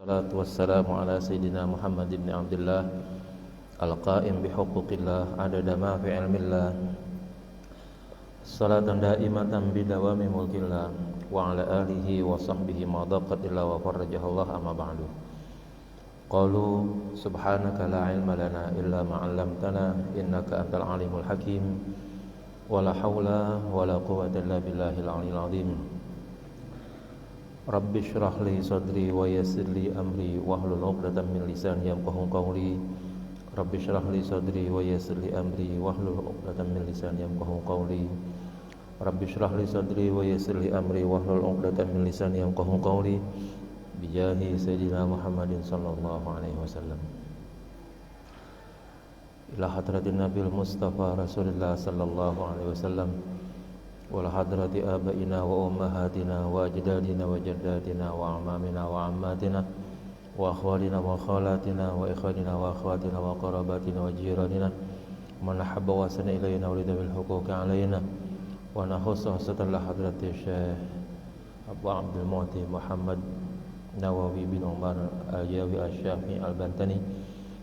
Salatu wassalamu ala Sayyidina Muhammad ibn Abdullah Al-Qa'im bihuquqillah adada ma fi ilmillah Salatan da'imatan bidawami mulkillah Wa ala alihi wa sahbihi ma daqat illa wa farrajahallah amma ba'du Qalu subhanaka la ilma lana illa ma'allamtana Innaka antal alimul hakim Wa la hawla wa la quwwata illa billahil aliyil azim Rabbi syrah li sadri wa yassir li amri wahlul 'uqdatam min lisani yafqahu qawli Rabbi syrah li sadri wa yassir li amri wahlul 'uqdatam min lisani yafqahu qawli Rabbi syrah li sadri wa yassir li amri wahlul 'uqdatam min lisani yafqahu qawli bijahi sayyidina Muhammadin sallallahu alaihi wasallam ila hadratin nabil mustafa rasulillah sallallahu alaihi wasallam wal hadrati abaina wa ummahatina wa ajdadina wa jaddatina wa amamina wa ammatina wa akhwalina wa khalatina wa ikhwanina wa akhwatina wa qarabatina wa jiranina man habba wasana ilayna wa ridha bil huquqi alayna wa nakhussu hasatan la hadrati Syekh Abu Abdul Mu'ti Muhammad Nawawi bin Umar Al-Jawi Asy-Syafi'i Al-Bantani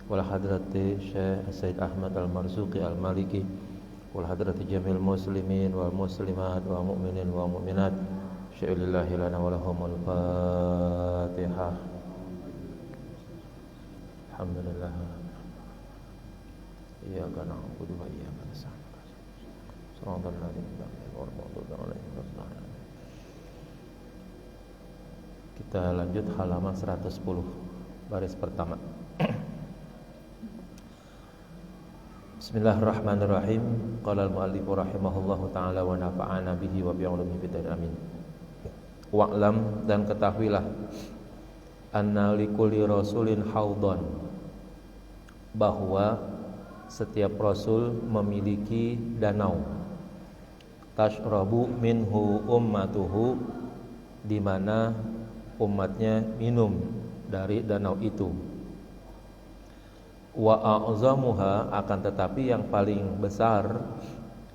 wal hadrati Syekh Said Ahmad Al-Marzuqi Al-Maliki wal hadrati jamil muslimin wal muslimat wal mu'minin wal mu'minat syai'lillahi lana wa lahumul fatihah alhamdulillah iyyaka na'budu wa iyyaka nasta'in shiratal ladzina an'amta 'alaihim. Kita lanjut halaman 110 baris pertama. Bismillahirrahmanirrahim. Qala al-mu'allif rahimahullahu ta'ala wa nafa'ana bihi wa bi'ulumihi bidar amin. Wa'lam, dan ketahuilah anna likulli rasulin haudon, bahwa setiap rasul memiliki danau. Tashrabu minhu ummatuhu, di mana umatnya minum dari danau itu. Wa a'zamuha, akan tetapi yang paling besar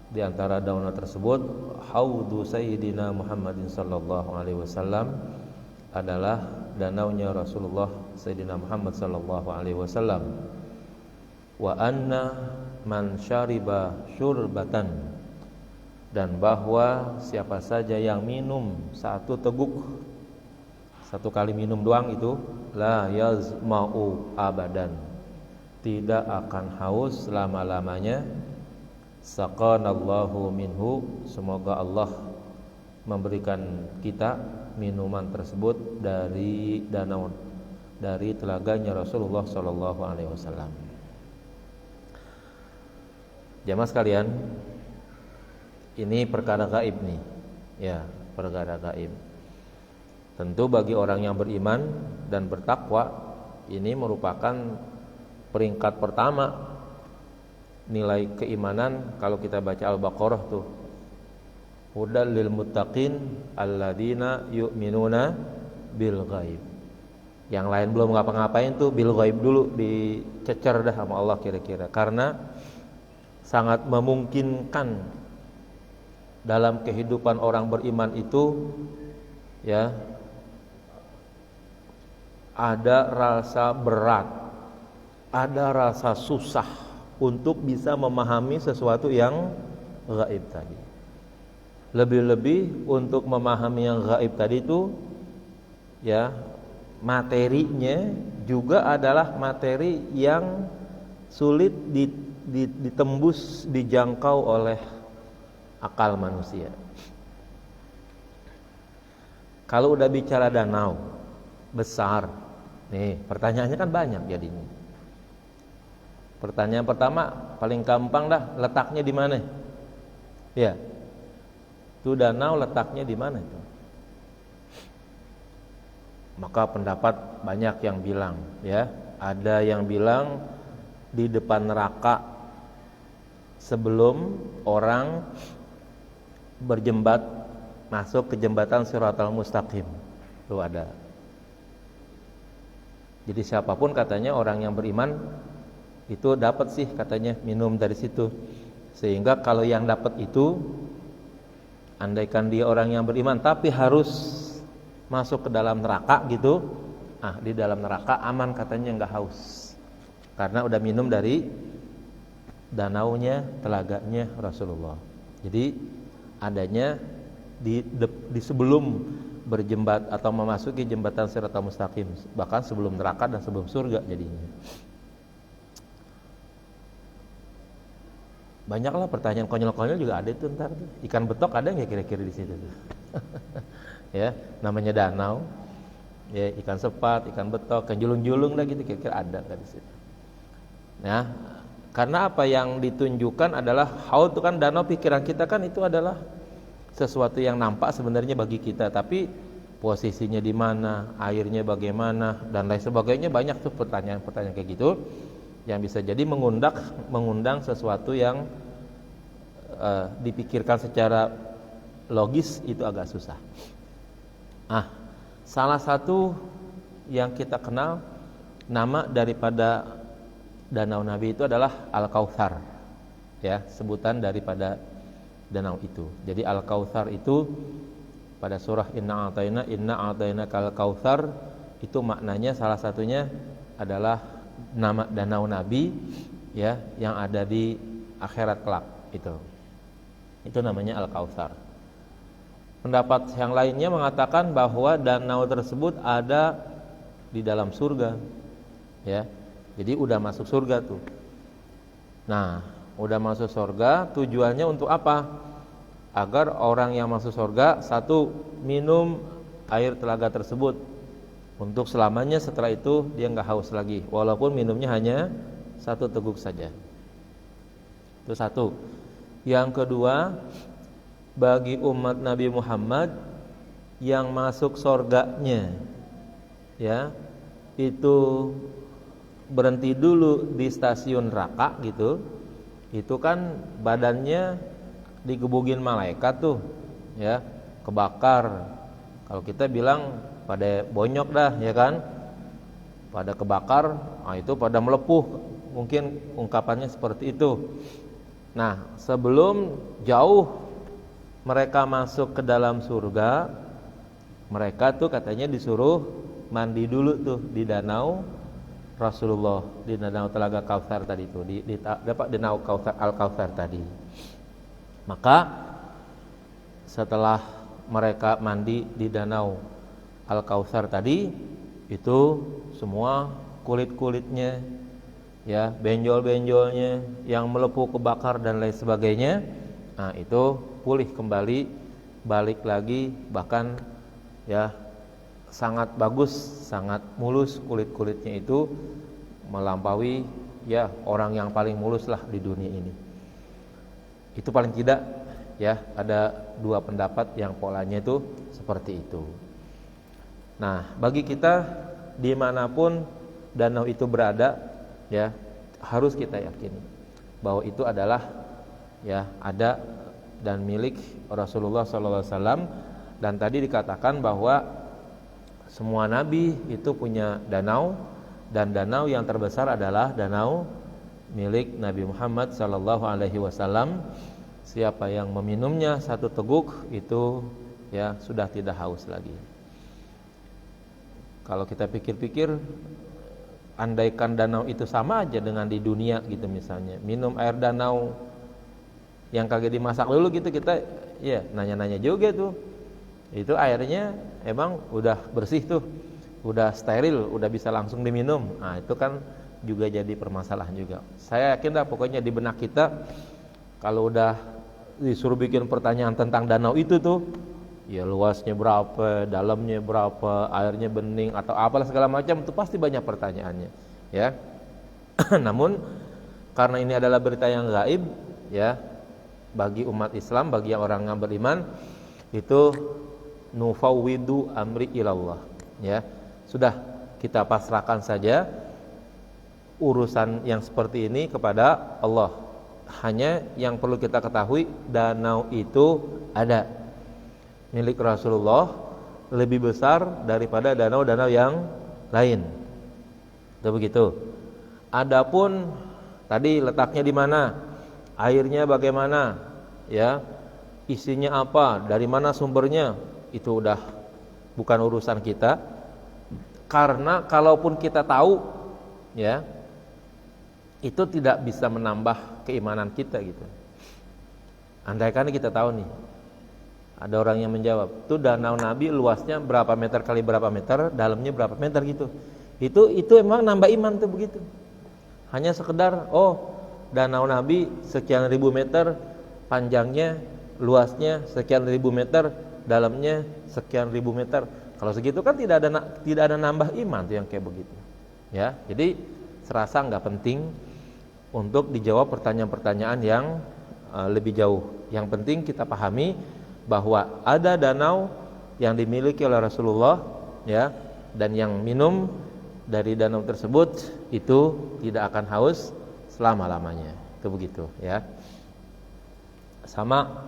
di antara danau tersebut haudu sayyidina Muhammadin sallallahu alaihi wasallam, adalah danaunya Rasulullah Sayyidina Muhammad sallallahu alaihi wasallam. Wa anna man syariba syurbatan, dan bahwa siapa saja yang minum satu teguk, satu kali minum doang itu, la yazma'u abadan, tidak akan haus selama-lamanya. Saqanallahu minhu, semoga Allah memberikan kita minuman tersebut dari danau, dari telaganya Rasulullah sallallahu alaihi wasallam. Jamaah sekalian, ini perkara gaib nih. Ya, perkara gaib. Tentu bagi orang yang beriman dan bertakwa, ini merupakan peringkat pertama nilai keimanan. Kalau kita baca Al-Baqarah tuh, hudal lil muttaqin alladzina yu'minuna bil ghaib. Yang lain belum ngapa-ngapain tuh, bil ghaib dulu dicecer dah sama Allah kira-kira. Karena sangat memungkinkan dalam kehidupan orang beriman itu, ya, ada rasa berat, ada rasa susah untuk bisa memahami sesuatu yang gaib tadi. Lebih-lebih untuk memahami yang gaib tadi itu, ya, materinya juga adalah materi yang sulit ditembus, dijangkau oleh akal manusia. Kalau udah bicara danau besar, nih pertanyaannya kan banyak jadinya. Pertanyaan pertama paling gampang dah, letaknya di mana? Ya, itu danau letaknya di mana itu? Maka pendapat banyak yang bilang, ya, ada yang bilang di depan neraka sebelum orang berjembat masuk ke jembatan Shiratal Mustaqim. Itu ada. Jadi siapapun katanya orang yang beriman itu dapat sih katanya minum dari situ. Sehingga kalau yang dapat itu, andaikan dia orang yang beriman tapi harus masuk ke dalam neraka gitu, di dalam neraka aman katanya, nggak haus karena udah minum dari danaunya, telaganya Rasulullah. Jadi adanya di sebelum berjembat atau memasuki jembatan Shiratal Mustaqim, bahkan sebelum neraka dan sebelum surga jadinya. Banyaklah pertanyaan konyol-konyol juga ada itu ntar tuh. Ikan betok ada nggak kira-kira di situ tuh? Ya, namanya danau. Ya, ikan sepat, ikan betok, ikan julung-julung lah gitu kira-kira ada nggak di situ? Nah, karena apa yang ditunjukkan adalah haud itu kan danau, pikiran kita kan itu adalah sesuatu yang nampak sebenarnya bagi kita, tapi posisinya di mana, airnya bagaimana dan lain sebagainya, banyak tuh pertanyaan-pertanyaan kayak gitu yang bisa jadi mengundang sesuatu yang dipikirkan secara logis itu agak susah. Salah satu yang kita kenal nama daripada danau Nabi itu adalah Al-Kautsar, ya, sebutan daripada danau itu. Jadi Al-Kautsar itu pada surah Inna a'taina kal kautsar itu maknanya salah satunya adalah nama danau Nabi, ya, yang ada di akhirat kelak itu namanya Al-Kautsar. Pendapat yang lainnya mengatakan bahwa danau tersebut ada di dalam surga, ya. Jadi udah masuk surga tuh. Nah, udah masuk surga tujuannya untuk apa? Agar orang yang masuk surga satu minum air telaga tersebut untuk selamanya, setelah itu dia nggak haus lagi walaupun minumnya hanya 1 teguk saja. Itu satu. Yang kedua, bagi umat Nabi Muhammad yang masuk surganya, ya, itu berhenti dulu di stasiun Raka gitu, itu kan badannya digebugin malaikat tuh, ya, kebakar. Kalau kita bilang pada bonyok dah, ya kan, pada kebakar, itu pada melepuh, mungkin ungkapannya seperti itu. Nah, sebelum jauh mereka masuk ke dalam surga, mereka tuh katanya disuruh mandi dulu tuh di danau Rasulullah, di danau Telaga Kautsar tadi itu, di danau Al-Kautsar tadi. Maka setelah mereka mandi di danau Al-Kautsar tadi, itu semua kulit-kulitnya, ya, benjol-benjolnya yang melepuh kebakar dan lain sebagainya, itu pulih kembali, balik lagi, bahkan ya sangat bagus, sangat mulus kulit-kulitnya itu, melampaui ya orang yang paling mulus lah di dunia ini. Itu paling tidak, ya, ada 2 pendapat yang polanya itu seperti itu. Nah, bagi kita dimanapun danau itu berada, ya, harus kita yakini bahwa itu adalah, ya, ada dan milik Rasulullah SAW. Dan tadi dikatakan bahwa semua nabi itu punya danau, dan danau yang terbesar adalah danau milik Nabi Muhammad SAW. Siapa yang meminumnya 1 teguk itu, ya, sudah tidak haus lagi. Kalau kita pikir-pikir, andaikan danau itu sama aja dengan di dunia gitu, misalnya minum air danau yang kagak dimasak dulu gitu, kita ya nanya-nanya juga tuh, itu airnya emang udah bersih tuh, udah steril, udah bisa langsung diminum. Nah, itu kan juga jadi permasalahan juga. Saya yakin dah pokoknya di benak kita, kalau udah disuruh bikin pertanyaan tentang danau itu tuh, ya luasnya berapa, dalamnya berapa, airnya bening atau apalah segala macam, itu pasti banyak pertanyaannya, ya. Namun karena ini adalah berita yang gaib, ya, bagi umat Islam, bagi yang orang yang beriman, itu nufawwidu amri ilallah, ya. Sudah kita pasrahkan saja urusan yang seperti ini kepada Allah. Hanya yang perlu kita ketahui, danau itu ada milik Rasulullah, lebih besar daripada danau-danau yang lain. Itu begitu. Adapun tadi letaknya di mana, airnya bagaimana, ya, isinya apa, dari mana sumbernya, itu udah bukan urusan kita. Karena kalaupun kita tahu, ya, itu tidak bisa menambah keimanan kita gitu. Andaikan kita tahu nih, ada orang yang menjawab, tuh danau Nabi luasnya berapa meter kali berapa meter, dalamnya berapa meter gitu. Itu emang nambah iman tuh begitu. Hanya sekedar, oh, danau Nabi sekian ribu meter, panjangnya, luasnya sekian ribu meter, dalamnya sekian ribu meter. Kalau segitu kan tidak ada nambah iman tuh yang kayak begitu. Ya, jadi serasa nggak penting untuk dijawab pertanyaan-pertanyaan yang lebih jauh. Yang penting kita pahami bahwa ada danau yang dimiliki oleh Rasulullah, ya, dan yang minum dari danau tersebut itu tidak akan haus selama-lamanya. Itu begitu, ya. Sama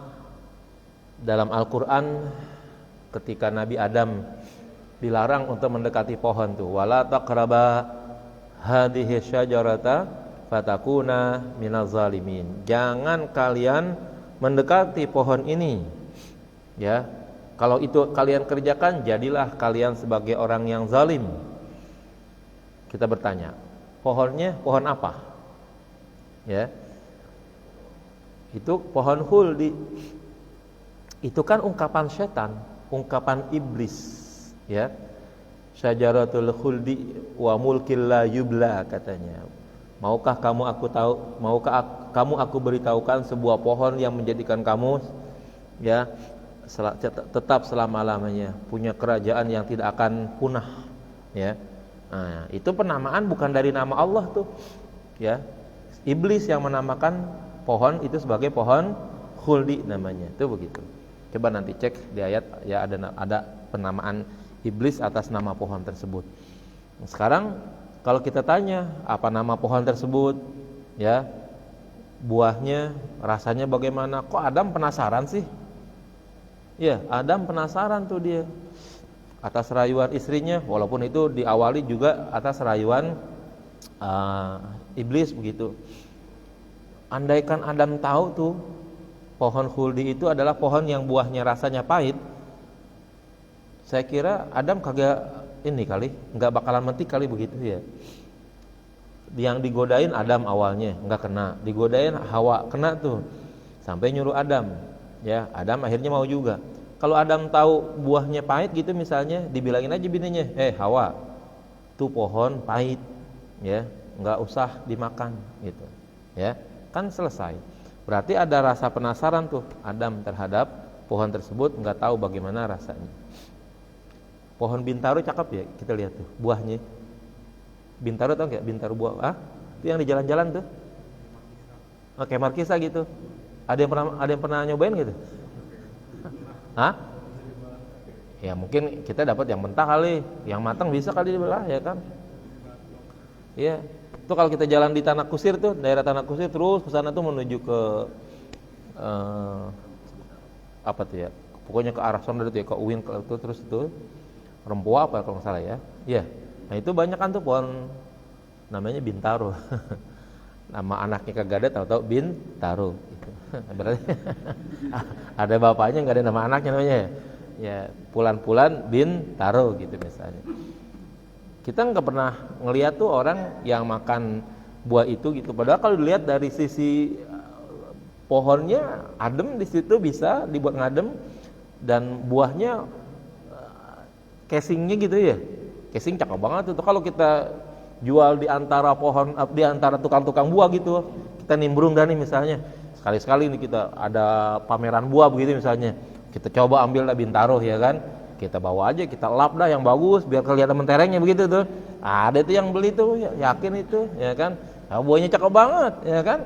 dalam Al-Qur'an ketika Nabi Adam dilarang untuk mendekati pohon tuh, wala taqraba hadhihi syajarata fatakuna minaz zalimin. Jangan kalian mendekati pohon ini. Ya. Kalau itu kalian kerjakan, jadilah kalian sebagai orang yang zalim. Kita bertanya, pohonnya pohon apa? Ya. Itu pohon khuldi. Itu kan ungkapan setan, ungkapan iblis, ya. Syajaratul khuldi wa mulkil la yubla katanya. Maukah kamu aku beritahukan sebuah pohon yang menjadikan kamu, ya, tetap selama-lamanya, punya kerajaan yang tidak akan punah, ya. Nah, itu penamaan bukan dari nama Allah tuh, ya. Iblis yang menamakan pohon itu sebagai pohon khuldi namanya, itu begitu. Coba nanti cek di ayat, ya, ada penamaan iblis atas nama pohon tersebut. Sekarang kalau kita tanya apa nama pohon tersebut, ya, buahnya rasanya bagaimana? Kok Adam penasaran sih? Ya, Adam penasaran tuh dia atas rayuan istrinya, walaupun itu diawali juga atas rayuan iblis begitu. Andaikan Adam tahu tuh pohon khuldi itu adalah pohon yang buahnya rasanya pahit, saya kira Adam kagak nggak bakalan mati kali begitu, ya. Yang digodain Adam awalnya nggak kena, digodain Hawa kena tuh, sampai nyuruh Adam, ya. Adam akhirnya mau juga. Kalau Adam tahu buahnya pahit gitu misalnya, dibilangin aja bininya, Hawa, tuh pohon pahit, ya, nggak usah dimakan gitu, ya, kan selesai. Berarti ada rasa penasaran tuh Adam terhadap pohon tersebut, nggak tahu bagaimana rasanya. Pohon bintaro cakep ya, kita lihat tuh buahnya. Bintaro tau nggak? Bintaro buah, itu yang di jalan-jalan tuh. Oke, markisa gitu. Ada yang pernah nyobain gitu? Hah? Ya mungkin kita dapat yang mentah kali, yang matang bisa kali dibelah, ya kan? Iya. Itu kalau kita jalan di Tanah Kusir tuh, daerah Tanah Kusir terus ke sana tuh menuju ke apa tuh ya? Pokoknya ke arah sana itu ya, ke Uin ke itu terus itu Rempoa apa kalau nggak salah ya. Iya. Nah itu banyak kan tuh pohon namanya bintaro. Nama anaknya kagak ada, tahu-tahu Bintaro gitu. Berarti ada bapaknya nggak ada nama anaknya namanya. Ya, Pulan-Pulan Bintaro gitu misalnya. Kita nggak pernah ngelihat tuh orang yang makan buah itu gitu. Padahal kalau dilihat dari sisi pohonnya adem, di situ bisa dibuat ngadem, dan buahnya casingnya gitu ya, casing cakep banget itu. Kalau kita jual di antara pohon, di antara tukang-tukang buah gitu, kita nimbrung dah nih misalnya, sekali-sekali nih kita ada pameran buah begitu misalnya, kita coba ambil dah bintaro, ya kan, kita bawa aja, kita lap dah yang bagus biar kelihatan menterengnya begitu tuh. Ada itu yang beli tuh, yakin itu, ya kan, nah, buahnya cakep banget, ya kan.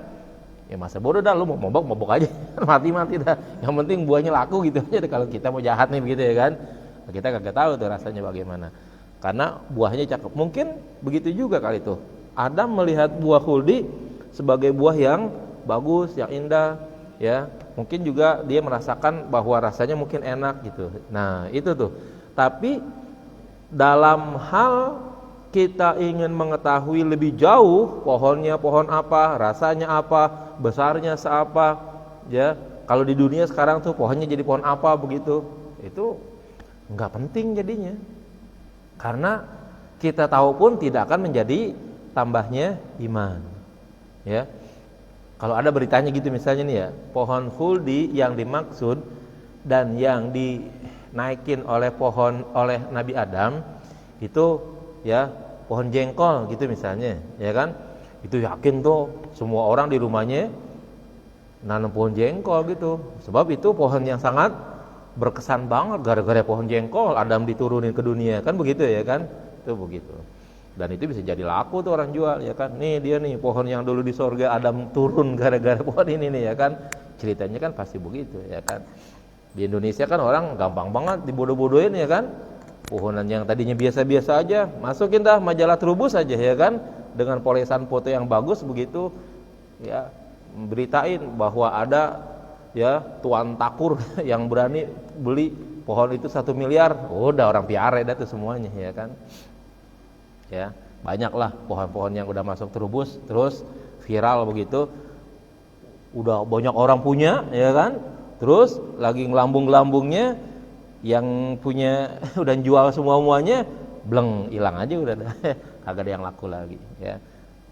Ya masa bodoh dah, lu mau mabok aja, mati dah. Yang penting buahnya laku gitu aja. Kalau kita mau jahat nih begitu, ya kan. Kita kagak tahu tuh rasanya bagaimana, karena buahnya cakep. Mungkin begitu juga kali itu Adam melihat buah khuldi sebagai buah yang bagus, yang indah, ya. Mungkin juga dia merasakan bahwa rasanya mungkin enak gitu. Nah itu tuh. Tapi dalam hal kita ingin mengetahui lebih jauh pohonnya pohon apa, rasanya apa, besarnya seapa, ya. Kalau di dunia sekarang tuh pohonnya jadi pohon apa begitu, itu nggak penting jadinya, karena kita tahu pun tidak akan menjadi tambahnya iman. Ya. Kalau ada beritanya gitu misalnya nih ya, pohon khuldi yang dimaksud dan yang dinaikin oleh Nabi Adam itu ya pohon jengkol gitu misalnya, ya kan? Itu yakin tuh semua orang di rumahnya nanam pohon jengkol gitu. Sebab itu pohon yang sangat berkesan banget, gara-gara pohon jengkol Adam diturunin ke dunia, kan begitu ya kan? Itu begitu. Dan itu bisa jadi laku tuh orang jual, ya kan? Nih dia nih pohon yang dulu di sorga Adam turun gara-gara pohon ini nih, ya kan? Ceritanya kan pasti begitu, ya kan? Di Indonesia kan orang gampang banget dibodoh-bodohin, ya kan? Pohonan yang tadinya biasa-biasa aja, masukin dah majalah Trubus aja, ya kan? Dengan polesan foto yang bagus begitu, ya, beritain bahwa ada ya tuan takur yang berani beli pohon itu 1 miliar. Udah orang piara dah tuh semuanya, ya kan? Ya, banyaklah pohon-pohon yang udah masuk Trubus terus viral begitu. Udah banyak orang punya, ya kan? Terus lagi ngelambung-lambungnya yang punya udah jual semuanya, bleng, hilang aja udah kagak ada yang laku lagi, ya.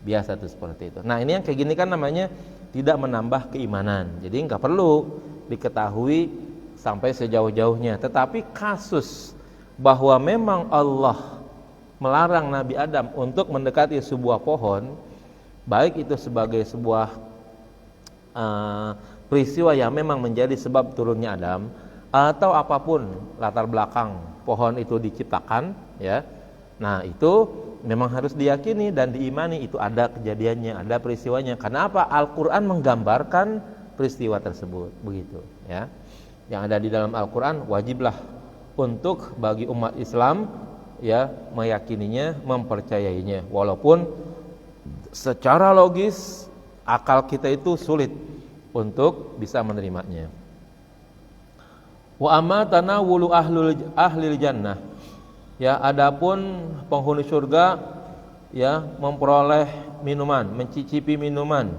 Biasa tuh seperti itu. Nah, ini yang kayak gini kan namanya tidak menambah keimanan. Jadi nggak perlu diketahui sampai sejauh-jauhnya. Tetapi kasus bahwa memang Allah melarang Nabi Adam untuk mendekati sebuah pohon, baik itu sebagai sebuah peristiwa yang memang menjadi sebab turunnya Adam, atau apapun latar belakang pohon itu diciptakan, ya. Nah, itu memang harus diyakini dan diimani, itu ada kejadiannya, ada peristiwanya. Karena apa? Al-Qur'an menggambarkan peristiwa tersebut, begitu, ya. Yang ada di dalam Al-Qur'an wajiblah untuk bagi umat Islam, ya, meyakininya, mempercayainya, walaupun secara logis akal kita itu sulit untuk bisa menerimanya. Wa amma tanawulu ahlil jannah, ya, adapun penghuni surga, ya, memperoleh minuman, mencicipi minuman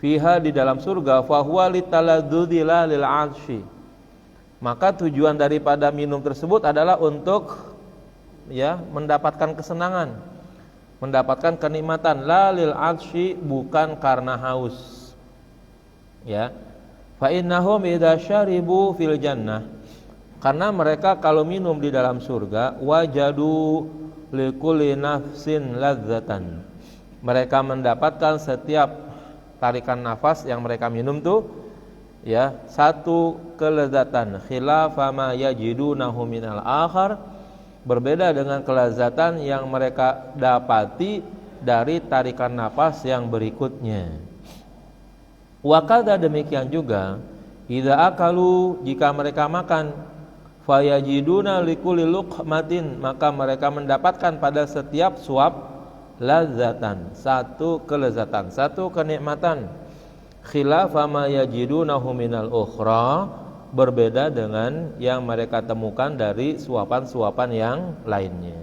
fiha di dalam surga, fa huwa litaladzudzil lil 'atsy, maka tujuan daripada minum tersebut adalah untuk, ya, mendapatkan kesenangan, mendapatkan kenikmatan, la lil 'atsy, bukan karena haus, ya. Fa innahum idza syaribu fil jannah, karena mereka kalau minum di dalam surga, wajadu likulli nafsin ladzatan, mereka mendapatkan setiap tarikan nafas yang mereka minum tuh, ya, satu kelezatan, khilafa ma yajidunahu minal akhar, berbeda dengan kelezatan yang mereka dapati dari tarikan nafas yang berikutnya. Wakada, demikian juga, idza akalu, jika mereka makan, fayajiduna likulli luqmatin, maka mereka mendapatkan pada setiap suap lazatan, satu kelezatan, satu kenikmatan, khilafa ma yajidunahu minal ukhra, berbeda dengan yang mereka temukan dari suapan-suapan yang lainnya.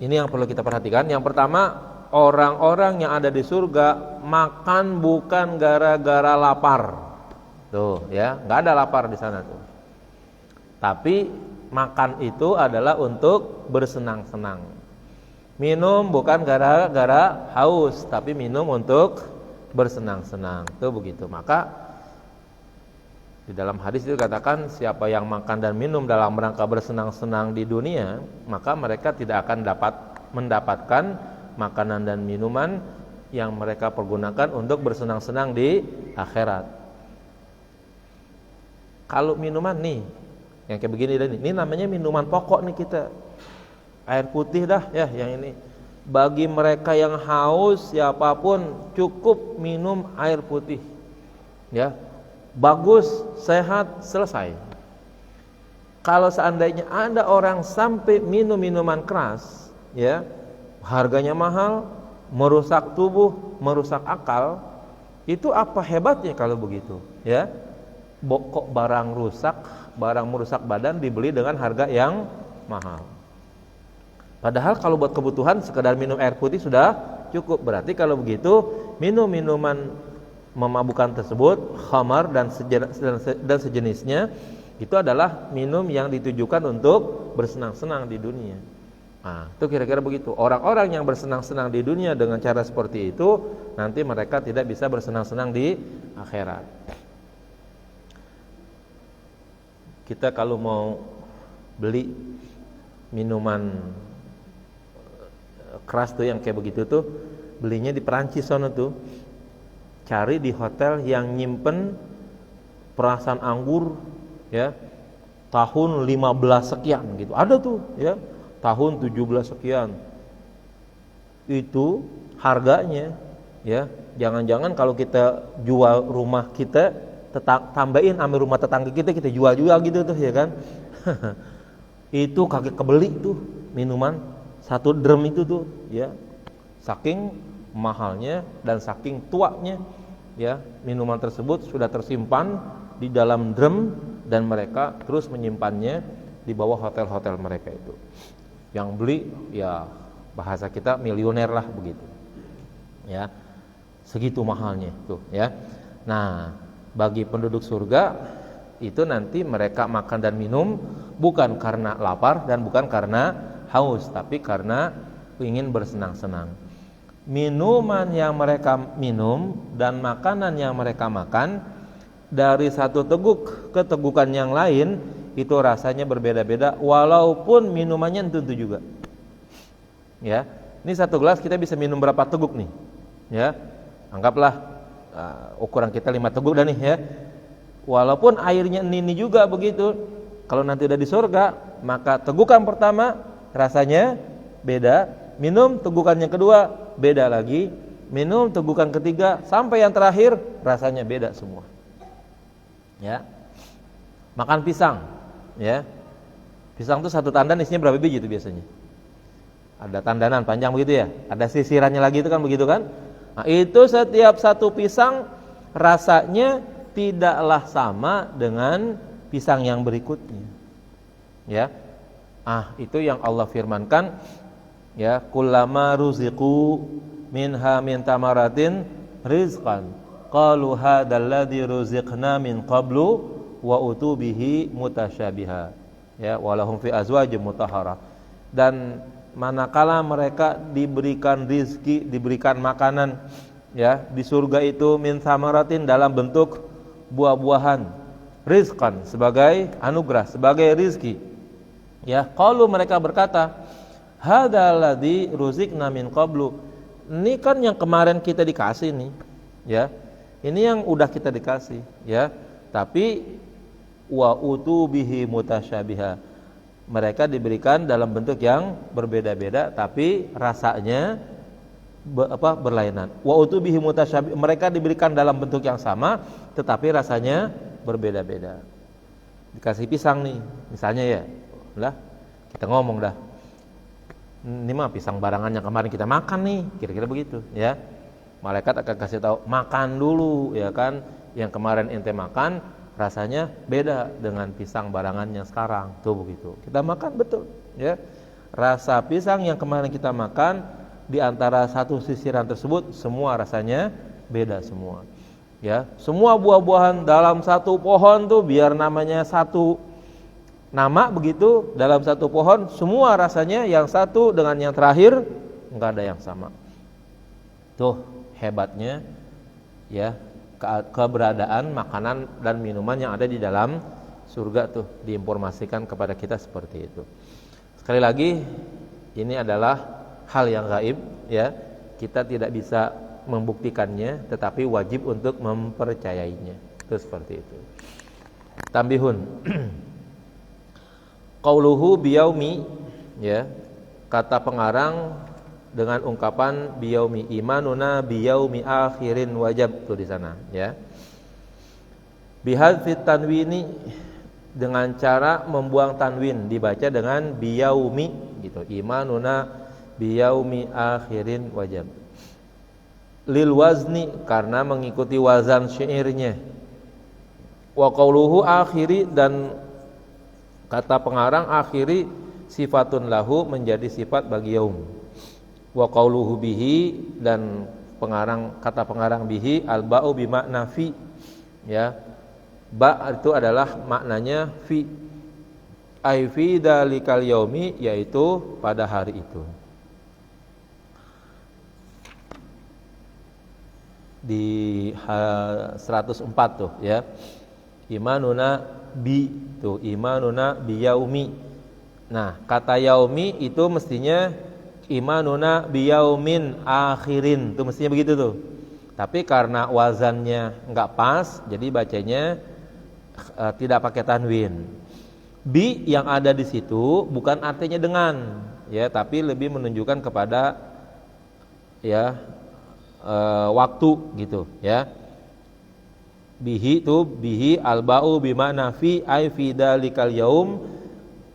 Ini yang perlu kita perhatikan. Yang pertama, orang-orang yang ada di surga makan bukan gara-gara lapar. Tuh, ya, nggak ada lapar di sana tuh. Tapi makan itu adalah untuk bersenang-senang. Minum bukan gara-gara haus, tapi minum untuk bersenang-senang. Tuh begitu. Maka di dalam hadis itu dikatakan, siapa yang makan dan minum dalam rangka bersenang-senang di dunia, maka mereka tidak akan mendapatkan makanan dan minuman yang mereka pergunakan untuk bersenang-senang di akhirat. Kalau minuman nih yang kayak begini dah nih, ini namanya minuman pokok nih kita. Air putih dah ya yang ini. Bagi mereka yang haus, siapapun cukup minum air putih. Ya. Bagus, sehat, selesai. Kalau seandainya ada orang sampai minum minuman keras, ya, harganya mahal, merusak tubuh, merusak akal, itu apa hebatnya kalau begitu, ya? Kok barang rusak, barang merusak badan dibeli dengan harga yang mahal. Padahal kalau buat kebutuhan sekedar minum air putih sudah cukup. Berarti kalau begitu minum minuman memabukkan tersebut, khamar dan sejenisnya, Itu adalah minum yang ditujukan untuk bersenang-senang di dunia. Nah, itu kira-kira begitu. Orang-orang yang bersenang-senang di dunia dengan cara seperti itu, nanti mereka tidak bisa bersenang-senang di akhirat. Kita kalau mau beli minuman keras tuh yang kayak begitu tuh, belinya di Perancis sana tuh. Cari di hotel yang nyimpen perasan anggur ya tahun 15 sekian gitu. Ada tuh ya. Tahun 17 sekian. Itu harganya ya. Jangan-jangan kalau kita jual rumah kita, tambahin sama rumah tetangga kita jual gitu tuh ya kan. Itu kagak kebeli tuh minuman 1 drum itu tuh ya. Saking mahalnya dan saking tuanya ya, minuman tersebut sudah tersimpan di dalam drum dan mereka terus menyimpannya di bawah hotel-hotel mereka itu. Yang beli ya bahasa kita milioner lah begitu. Ya. Segitu mahalnya tuh ya. Nah, bagi penduduk surga itu nanti mereka makan dan minum bukan karena lapar dan bukan karena haus, tapi karena ingin bersenang-senang. Minuman yang mereka minum dan makanan yang mereka makan dari satu teguk ke tegukan yang lain itu rasanya berbeda-beda walaupun minumannya tentu juga. Ya. Ini 1 gelas kita bisa minum berapa teguk nih? Ya. Anggaplah ukuran kita 5 teguk dah nih ya. Walaupun airnya ini juga begitu. Kalau nanti udah di surga, maka tegukan pertama rasanya beda, minum tegukan yang kedua beda lagi, minum tegukan ketiga sampai yang terakhir rasanya beda semua. Ya. Makan pisang, ya. Pisang itu 1 tandan isinya berapa biji itu biasanya? Ada tandanan panjang begitu ya, ada sisirannya lagi itu kan begitu kan? Nah, itu setiap 1 pisang rasanya tidaklah sama dengan pisang yang berikutnya. Ya. Itu yang Allah firmankan ya, kullama ruziqu minha min tamaratin rizqan qalu hadzal ladzi ruziqna min qablu wa utubihi mutasyabiha ya walahum fi azwajin mutahharah. Dan manakala mereka diberikan rizki, diberikan makanan ya di surga itu min samaratin dalam bentuk buah-buahan, rizqan sebagai anugerah, sebagai rizki ya, qalu mereka berkata hadzal ladzi ruziqna min qablu, ini kan yang kemarin kita dikasih nih ya, ini yang udah kita dikasih ya, tapi wa utubihi mutasyabiha, mereka diberikan dalam bentuk yang berbeda-beda tapi rasanya berlainan. Wa utubihi mutasyabiha, mereka diberikan dalam bentuk yang sama tetapi rasanya berbeda-beda. Dikasih pisang nih misalnya ya, lah kita ngomong dah, ini mah pisang barangan yang kemarin kita makan nih, kira-kira begitu ya. Malaikat akan kasih tahu, makan dulu ya kan, yang kemarin ente makan rasanya beda dengan pisang barangan yang sekarang. Tuh begitu. Kita makan betul ya. Rasa pisang yang kemarin kita makan di antara satu sisiran tersebut semua rasanya beda semua. Ya, semua buah-buahan dalam satu pohon tuh biar namanya satu nama begitu, dalam satu pohon semua rasanya yang satu dengan yang terakhir enggak ada yang sama. Tuh hebatnya ya keberadaan makanan dan minuman yang ada di dalam surga tuh diinformasikan kepada kita seperti itu. Sekali lagi ini adalah hal yang gaib ya. Kita tidak bisa membuktikannya tetapi wajib untuk mempercayainya. Itu seperti itu. Tambihun. Qauluhu biyaumi ya. Kata pengarang dengan ungkapan biyaumi, imanuna biyaumi akhirin wajib tuh di sana ya. Bihadfit tanwini, dengan cara membuang tanwin dibaca dengan biyaumi gitu. Imanuna biyaumi akhirin wajib. Lil wazni, karena mengikuti wazan syairnya. Wa qauluhu akhiri, dan kata pengarang akhiri sifatun lahu, menjadi sifat bagi yaum. Wa qauluhu bihi, dan kata pengarang bihi alba'u bimakna fi ya, Ba itu adalah maknanya fi. Ai fi dalikal yaumi, yaitu pada hari itu. Di 104 tuh ya. Imanuna bi tuh, imanuna bi yaumi. Nah, kata yaumi itu mestinya imanuna bi yaumin akhirin, tuh mestinya begitu tuh. Tapi karena wazannya enggak pas, jadi bacanya tidak pakai tanwin. Bi yang ada di situ bukan artinya dengan, ya, tapi lebih menunjukkan kepada ya waktu gitu ya. Bihi itu bihi alba'u bima'na fi ay fi dalikal yaum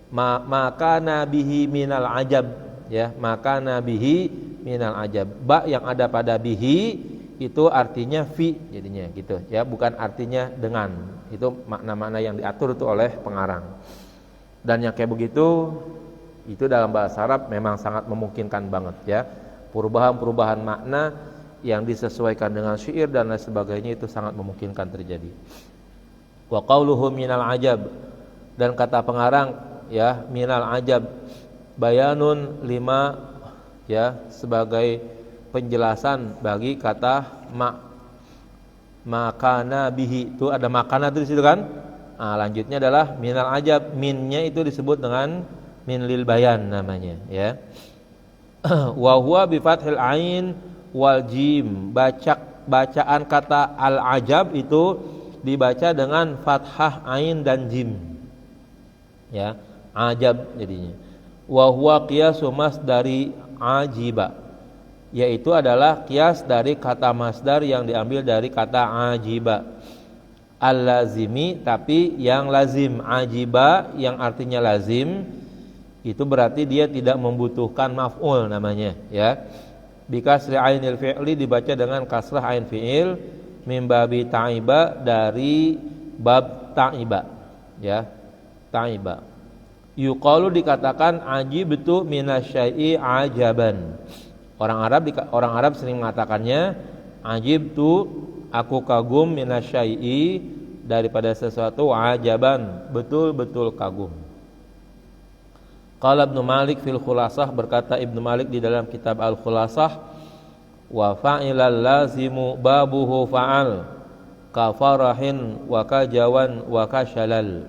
maka nabihi minal ajab ya, maka nabihi minal ajab. Ba yang ada pada bihi itu artinya fi jadinya gitu ya, bukan artinya dengan. Itu makna-makna yang diatur itu oleh pengarang. Dan yang kayak begitu itu dalam bahasa Arab memang sangat memungkinkan banget ya. Perubahan-perubahan makna yang disesuaikan dengan syair dan lain sebagainya itu sangat memungkinkan terjadi. Wa qauluhu minal ajab, dan kata pengarang ya, minal ajab bayanun lima ya, sebagai penjelasan bagi kata makana bihi. Itu ada makana itu di situ kan? Nah, lanjutnya adalah minal ajab, minnya itu disebut dengan min lil bayan namanya ya. Wa huwa bi fathil ain wal jim. Bacaan kata al-ajab itu dibaca dengan fathah ain dan jim. Ya, ajab jadinya. Wa huwa qiyasu masdari ajiba, yaitu adalah qiyas dari kata masdar yang diambil dari kata ajiba. Al-lazimi, tapi yang lazim. Ajiba yang artinya lazim itu berarti dia tidak membutuhkan maf'ul namanya ya. Bi kasri ainil fi'li, dibaca dengan kasrah ain fi'il, min babi ta'iba, dari bab ta'iba ya, ta'iba. Yuqalu, dikatakan ajibtu minasyai'i ajaban. Orang Arab sering mengatakannya ajibtu, aku kagum, minasyai'i, daripada sesuatu, ajaban, betul-betul kagum. Qala Ibnu Malik fil Khulasah, berkata Ibnu Malik di dalam kitab Al-Khulasah, wa fa'ilal lazimu babuhu fa'al ka farahin wa ka jawan wa ka syalal.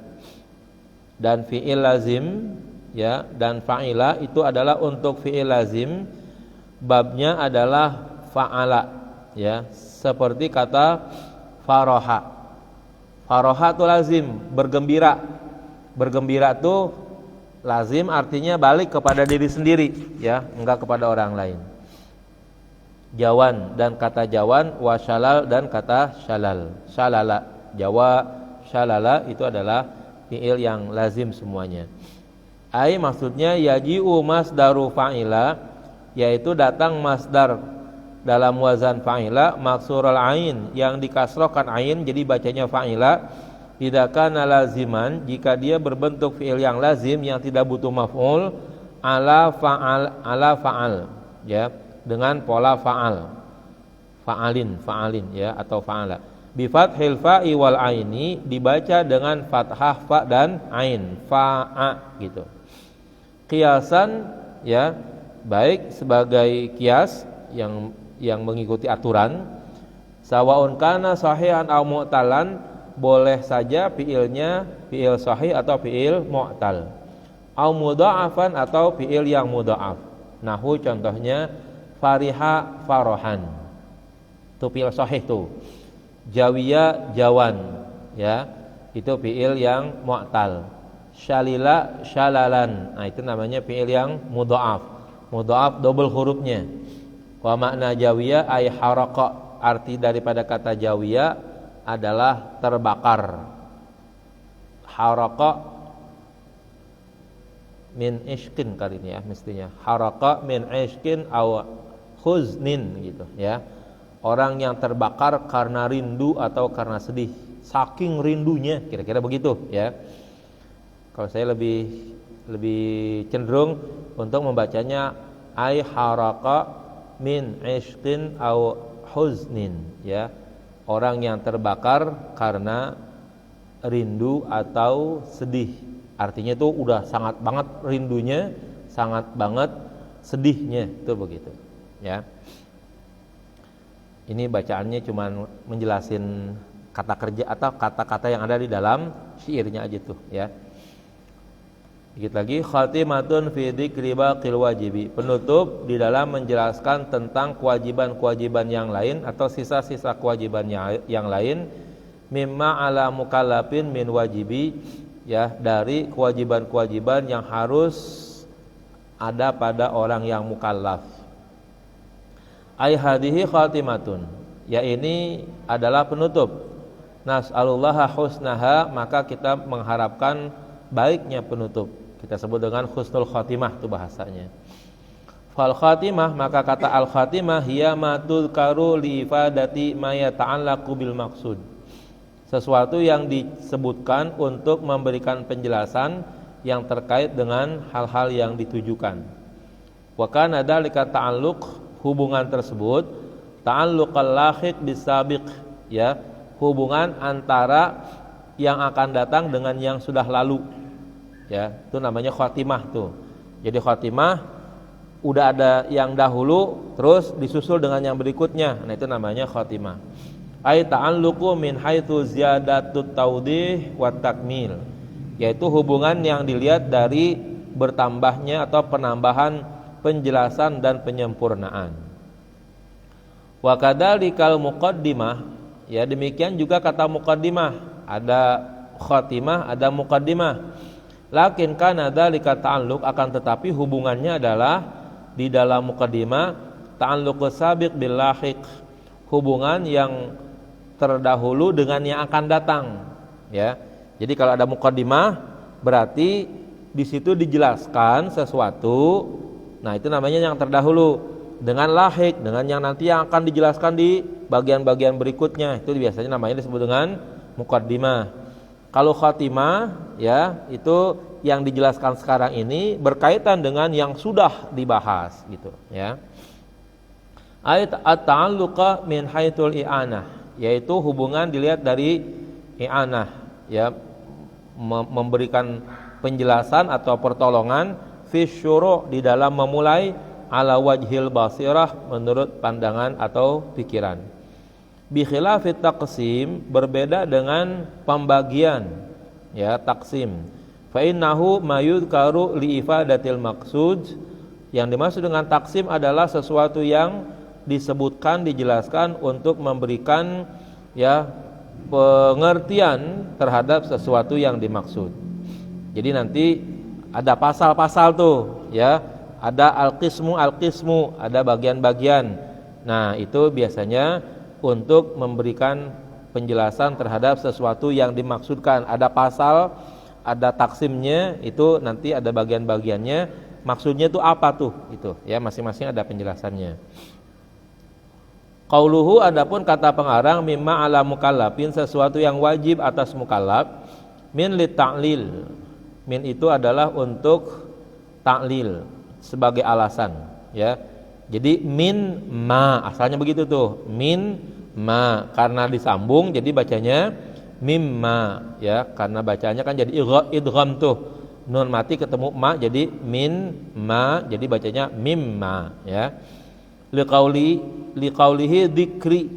Dan fi'il lazim ya, dan fa'ila itu adalah untuk fi'il lazim, babnya adalah fa'ala ya, seperti kata faraha. Faraha itu lazim, bergembira. Bergembira itu lazim, artinya balik kepada diri sendiri ya, enggak kepada orang lain. Jawan, dan kata jawan, wa syalal, dan kata syalal. Syalala, jawa, syalala itu adalah fi'il yang lazim semuanya. Ai maksudnya yaji'u masdaru fa'ila, yaitu datang masdar dalam wazan fa'ila maksurul ain, yang dikasrohkan ain, jadi bacanya fa'ila. Tidak kana laziman, jika dia berbentuk fi'il yang lazim yang tidak butuh maf'ul, ala fa'al ya, dengan pola fa'alin ya, atau fa'ala. Bi fathil fa'i wal aini, dibaca dengan fathah fa dan ain, fa'a gitu. Qiyasan ya, baik sebagai qiyas yang mengikuti aturan. Sawaun kana sahihan aw mu'talan, boleh saja fiilnya fiil sahih atau fiil mu'tal, au mudha'afan, atau fiil yang mudha'af. Nahu contohnya fariha farohan, itu fiil sahih tuh. Jawiya jawan ya, itu fiil yang mu'tal. Syalila syalalan, nah itu namanya fiil yang mudha'af. Mudha'af double hurufnya. Wa makna jawiya ay haraqa, arti daripada kata jawiya adalah terbakar. Haraqa min ishqin kali ini ya, mestinya haraqa min ishqin aw khuznin gitu ya. Orang yang terbakar karena rindu atau karena sedih, saking rindunya, kira-kira begitu ya. Kalau saya lebih cenderung untuk membacanya ay haraqa min ishqin aw huznin ya. Orang yang terbakar karena rindu atau sedih. Artinya itu udah sangat banget rindunya, sangat banget sedihnya, itu begitu ya. Ini bacaannya cuman menjelasin kata kerja atau kata-kata yang ada di dalam syairnya aja tuh ya. Dikit lagi, khatimatun fi dzikri baqil wajibi, penutup di dalam menjelaskan tentang kewajiban-kewajiban yang lain atau sisa-sisa kewajiban yang lain, mimma ala mukallafin min wajibi, ya, dari kewajiban-kewajiban yang harus ada pada orang yang mukallaf. Ai hadhihi khatimatun, ya ini adalah penutup. Nas'alullaha husnaha, maka kita mengharapkan baiknya penutup. Kita sebut dengan husnul khatimah, itu bahasanya. Fal khatimah, maka kata al khatimah hiya ma tudkaru li ifadati ma yata'allaqu bil maqsud, sesuatu yang disebutkan untuk memberikan penjelasan yang terkait dengan hal-hal yang ditujukan. Wa kana dzalika ta'alluq, hubungan tersebut ta'alluqal lahiq bisabiq, ya, hubungan antara yang akan datang dengan yang sudah lalu, ya, itu namanya khatimah tuh. Jadi khatimah udah ada yang dahulu terus disusul dengan yang berikutnya, nah itu namanya khatimah. Ai ta'alluqu min haitsu ziyadatut tawdih wa takmil, yaitu hubungan yang dilihat dari bertambahnya atau penambahan penjelasan dan penyempurnaan. Wa kadzalikal muqaddimah, ya demikian juga kata muqaddimah, ada khatimah, ada muqaddimah. Lakin kana dzalika ta'alluq, akan tetapi hubungannya adalah di dalam muqaddimah ta'alluqus sabiq bil lahiq, hubungan yang terdahulu dengan yang akan datang, ya. Jadi kalau ada muqaddimah berarti di situ dijelaskan sesuatu, nah itu namanya yang terdahulu, dengan lahiq, dengan yang nanti yang akan dijelaskan di bagian-bagian berikutnya, itu biasanya namanya disebut dengan muqaddimah. Kalau khatimah, ya, itu yang dijelaskan sekarang ini berkaitan dengan yang sudah dibahas gitu, ya. Ayat at-ta'alluqa min haitsul i'anah, yaitu hubungan dilihat dari i'anah, ya, memberikan penjelasan atau pertolongan fi syuru' di dalam memulai ala wajhil basirah, menurut pandangan atau pikiran. Bi khilafit taqsim, berbeda dengan pembagian, ya, taksim. Fa innahu mayudkaru li ifadatil maqsud, yang dimaksud dengan taksim adalah sesuatu yang disebutkan, dijelaskan untuk memberikan, ya, pengertian terhadap sesuatu yang dimaksud. Jadi nanti ada pasal-pasal tuh, ya, ada al-qismu, ada bagian-bagian. Nah, itu biasanya untuk memberikan penjelasan terhadap sesuatu yang dimaksudkan. Ada pasal, ada taksimnya, itu nanti ada bagian-bagiannya. Maksudnya itu apa tuh? Itu, ya, masing-masing ada penjelasannya. Qauluhu, adapun kata pengarang, mimma ala mukallafin, sesuatu yang wajib atas mukallaf, min li ta'lil. Min itu adalah untuk ta'lil, sebagai alasan, ya. Jadi min ma, asalnya begitu tuh, min ma, karena disambung jadi bacanya mimma, ya, karena bacanya kan jadi idgham tuh, nun mati ketemu ma jadi min ma, jadi bacanya mimma, ya. Liqaulihi dzikri,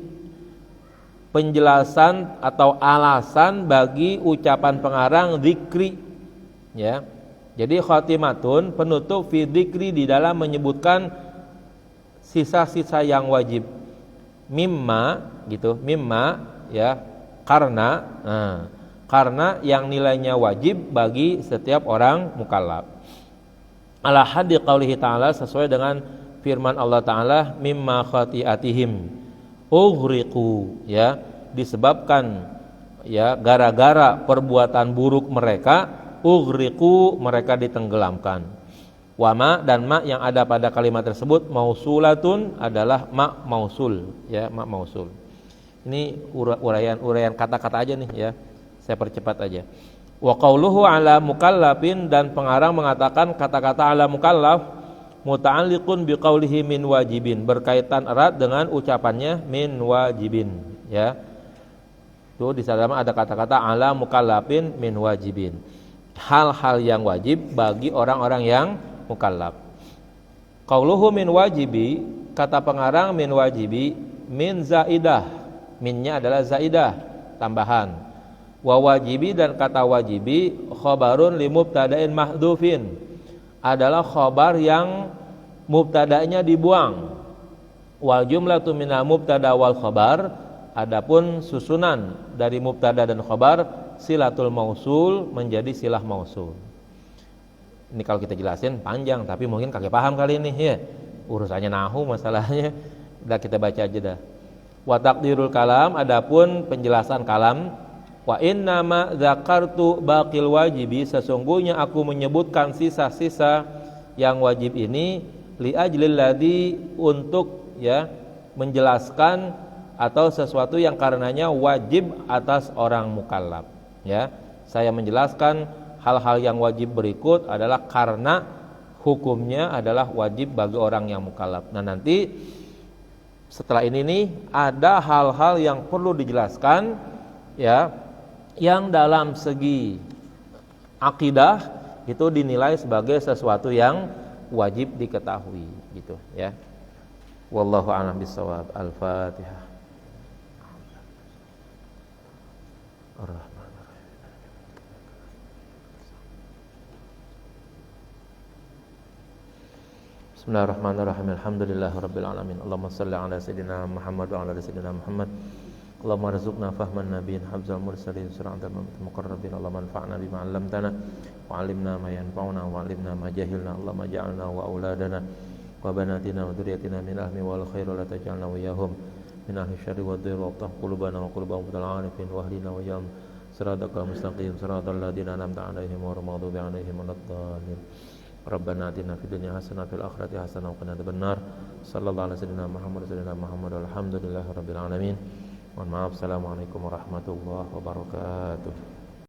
penjelasan atau alasan bagi ucapan pengarang dzikri, ya. Jadi khatimatun, penutup fi dzikri, di dalam menyebutkan sisa-sisa yang wajib. Mimma gitu, mimma, ya, karena yang nilainya wajib bagi setiap orang mukallaf. Ala haddi qaulihi ta'ala, sesuai dengan firman Allah Ta'ala, mimma khati'atihim ughriqu, ya, disebabkan, ya, gara-gara perbuatan buruk mereka, ughriqu, mereka ditenggelamkan. Wama, dan ma yang ada pada kalimat tersebut mausulatun, adalah ma mausul, ya, ma mausul. Ini uraian kata-kata aja nih, ya, saya percepat aja. Wa qauluhu ala mukallafin, dan pengarang mengatakan kata-kata ala mukallaf muta'alliqun biqaulihi min wajibin, berkaitan erat dengan ucapannya min wajibin, ya. Itu di sana ada kata-kata ala mukallafin min wajibin. Hal-hal yang wajib bagi orang-orang yang mukallaf. Qauluhu min wajibi, kata pengarang min wajibi, min zaidah. Minnya adalah zaidah, tambahan. Wa wajibi, dan kata wajibi khabarun li mubtada'in mahdhufin, adalah khabar yang mubtada'nya dibuang. Wal jumlatu minal mubtada wal khabar, adapun susunan dari mubtada dan khabar silatul mausul menjadi silah mausul. Ini kalau kita jelasin panjang, tapi mungkin kakek paham kali ini ya. Urusannya nahu masalahnya. Udah kita baca aja dah. Wa taqdirul kalam, adapun penjelasan kalam, wa innama dzakartu baqil wajibi, sesungguhnya aku menyebutkan sisa-sisa yang wajib ini li ajlil ladzi, untuk ya menjelaskan atau sesuatu yang karenanya wajib atas orang mukallaf. Ya, saya menjelaskan hal-hal yang wajib berikut adalah karena hukumnya adalah wajib bagi orang yang mukallaf. Nah, nanti setelah ini nih ada hal-hal yang perlu dijelaskan ya, yang dalam segi akidah itu dinilai sebagai sesuatu yang wajib diketahui gitu ya. Wallahu a'lam bishawab. Al-Fatihah. Bismillahirrahmanirrahim. Alhamdulillahirabbil alamin. Allahumma shalli ala sayidina Muhammad wa ala ali sayidina Muhammad. Allahumma arzuqna fahman nabiyyin hafzal mursalin siratan muqarrabin. Allahumma anfa'na bima 'allamtana wa 'allimna ma yanfa'una wa 'allimna ma jahilna. Allahumma ja'alna wa auladana wa banatina wa dzurriyyatina min ahli wal khairu la taj'alna wa yahum min ahli syarri wa dhir wa tah qulubana wa qulubahum bil 'arifin wa ahlina wa yam siratal mustaqim siratal ladzina an'amta 'alaihim ghairil maghdubi 'alaihim waladdallin. Rabbana atina fid dunya hasanah fil akhirati hasanah wa qina adzabannar. Sallallahu alaihi wasallam Muhammad walhamdulillahirabbil alamin. Mohon maaf. Assalamualaikum warahmatullahi wabarakatuh.